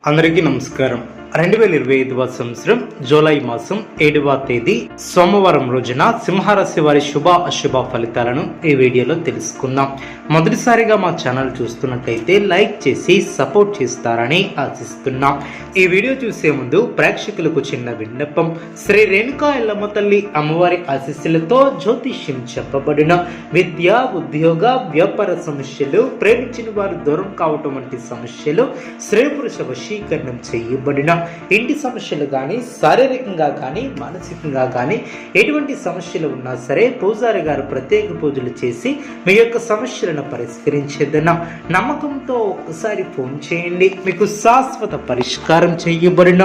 అందరికీ నమస్కారం. 2025వ సంవత్సరం జూలై మాసం 7వ తేదీ సోమవారం రోజున సింహరాశి వారి శుభ అశుభ ఫలితాలను ఈ వీడియోలో తెలుసుకుందాం. మొదటిసారిగా మా ఛానల్ చూస్తున్నట్లయితే లైక్ చేసి సపోర్ట్ చేస్తారని ఆశిస్తున్నాం. ఈ వీడియో చూసే ముందు ప్రేక్షకులకు చిన్న విన్నపం. శ్రీ రేణుకా ఎల్లమ్మ తల్లి అమ్మవారి ఆశీస్సులతో జ్యోతిష్యం చెప్పబడిన విద్య, ఉద్యోగ, వ్యాపార సమస్యలు, ప్రేమించిన వారు దూరం కావటం వంటి సమస్యలు, స్త్రీ పురుష వశీకరణం చేయబడిన ఇంటి సమస్యలు కానీ, శారీరకంగా కానీ, మానసికంగా కానీ ఎటువంటి సమస్యలు ఉన్నా సరే పూజారి గారు ప్రత్యేక పూజలు చేసి మీ యొక్క సమస్యలను పరిష్కరించేదన్న నమ్మకంతో ఒక్కసారి ఫోన్ చేయండి. మీకు శాశ్వత పరిష్కారం చేయబడిన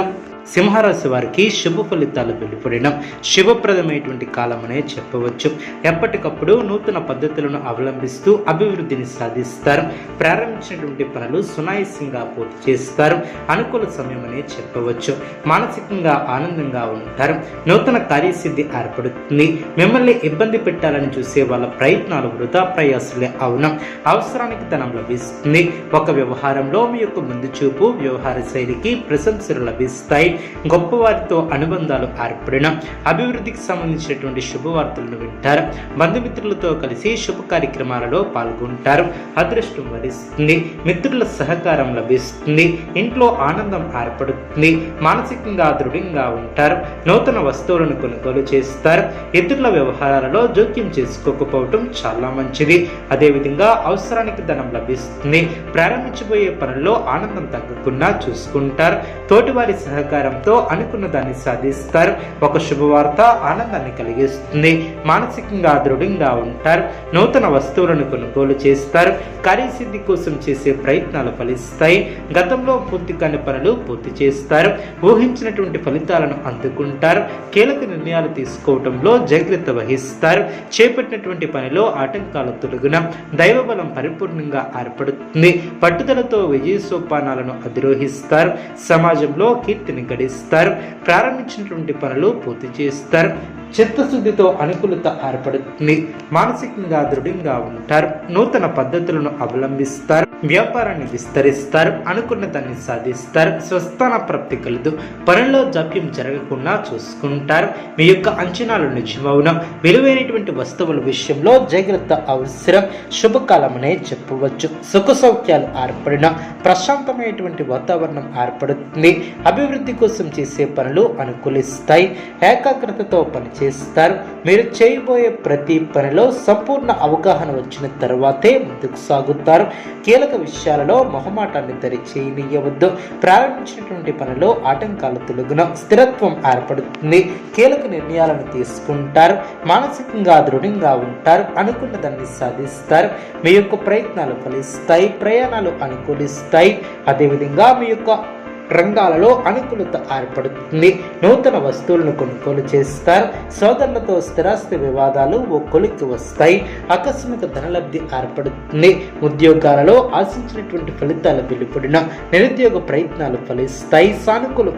సింహరాశి వారికి శుభ ఫలితాలు వెలువడిన శుభప్రదమైనటువంటి కాలం అనే చెప్పవచ్చు. ఎప్పటికప్పుడు నూతన పద్ధతులను అవలంబిస్తూ అభివృద్ధిని సాధిస్తారు. ప్రారంభించినటువంటి పనులు సునాయాసంగా పూర్తి చేస్తారు. అనుకూల సమయం అనే చెప్పవచ్చు. మానసికంగా ఆనందంగా ఉంటారు. నూతన కార్యసిద్ధి ఏర్పడుతుంది. మిమ్మల్ని ఇబ్బంది పెట్టాలని చూసే వాళ్ళ ప్రయత్నాలు వృధా ప్రయాసలే అవును. అవసరానికి ధనం లభిస్తుంది. ఒక వ్యవహారంలో మీ యొక్క ముందు చూపు, వ్యవహార శైలికి ప్రశంసలు లభిస్తాయి. గొప్పవారితో అనుబంధాలు ఏర్పడిన అభివృద్ధికి సంబంధించినటువంటి శుభవార్తలను వింటారు. బంధుమిత్రులతో కలిసి శుభ కార్యక్రమాలలో పాల్గొంటారు. అదృష్టం వరిస్తుంది. మిత్రుల సహకారం లభిస్తుంది. ఇంట్లో ఆనందం ఏర్పడుతుంది. మానసికంగా దృఢంగా ఉంటారు. నూతన వస్తువులను కొనుగోలు చేస్తారు. ఇతరుల వ్యవహారాలలో జోక్యం చేసుకోకపోవటం చాలా మంచిది. అదేవిధంగా అవసరానికి ధనం లభిస్తుంది. ప్రారంభించబోయే పనుల్లో ఆనందం తగ్గకుండా చూసుకుంటారు. తోటివారి సహకారంతో అనుకున్న దాన్ని సాధిస్తారు. ఒక శుభవార్త ఆనందాన్ని కలిగిస్తుంది. మానసికంగా దృఢంగా ఉంటారు. నూతన వస్తువులను కొనుగోలు చేస్తారు. కార్యసిద్ధి కోసం చేసే ప్రయత్నాలు ఫలిస్తాయి. గతంలో పూర్తి కాని పనులు పూర్తి చేస్తారు. ఊహించినటువంటి ఫలితాలను అందుకుంటారు. కీలక నిర్ణయాలు తీసుకోవడంలో జాగ్రత్త వహిస్తారు. చేపట్టినటువంటి పనిలో ఆటంకాలు తొలగిన దైవబలం పరిపూర్ణంగా ఏర్పడుతుంది. పట్టుదలతో విజయ సోపానాలను అధిరోహిస్తారు. సమాజంలో కీర్తిని గడిస్తారు. ప్రారంభించినటువంటి పనులు పూర్తి చేస్తారు. చిత్తశుద్ధితో అనుకూలత ఏర్పడుతుంది. మానసికంగా దృఢంగా ఉంటారు. నూతన పద్ధతులను అవలంబిస్తారు. వ్యాపారాన్ని విస్తరిస్తారు. అనుకున్న దాన్ని సాధిస్తారు. స్వస్థాన ప్రాప్తి కలదు. పనుల్లో జాప్యం జరగకుండా చూసుకుంటారు. మీ యొక్క అంచనాలు నిజమవును. విలువైనటువంటి వస్తువుల విషయంలో జాగ్రత్త అవసరం. శుభకాలమనే చెప్పవచ్చు. సుఖ సౌఖ్యాలు ఏర్పడిన ప్రశాంతమైనటువంటి వాతావరణం ఏర్పడుతుంది. అభివృద్ధి కోసం చేసే పనులు అనుకూలిస్తాయి. ఏకాగ్రతతో పనిచేస్తారు. మీరు చేయబోయే ప్రతి పనిలో సంపూర్ణ అవగాహన వచ్చిన తర్వాతే ముందుకు సాగుతారు. కీలక విషయాలలో మొహమాటాన్ని చేయనీయవద్దు. ప్రారంభించినటువంటి పనిలో ఆటంకాలు తొలగున స్థిరత్వం ఏర్పడుతుంది. కీలక నిర్ణయాలను తీసుకుంటారు. మానసికంగా దృఢంగా ఉంటారు. అనుకున్న దాన్ని సాధిస్తారు. మీ యొక్క ప్రయత్నాలు ఫలిస్తాయి. ప్రయాణాలు అనుకూలిస్తాయి. అదేవిధంగా మీ యొక్క రంగాలలో అనుకూలత ఏర్పడుతుంది. నూతన వస్తువులను కొనుగోలు చేస్తారు. సోదరులతో స్థిరాస్తి వివాదాలు ఓ కొలిక్కి వస్తాయి. ఆకస్మిక ధనలబ్ధి ఏర్పడుతుంది. ఉద్యోగాలలో ఆశించినటువంటి ఫలితాలు వెలువడిన నిరుద్యోగ ప్రయత్నాలు ఫలిస్తాయి. సానుకూల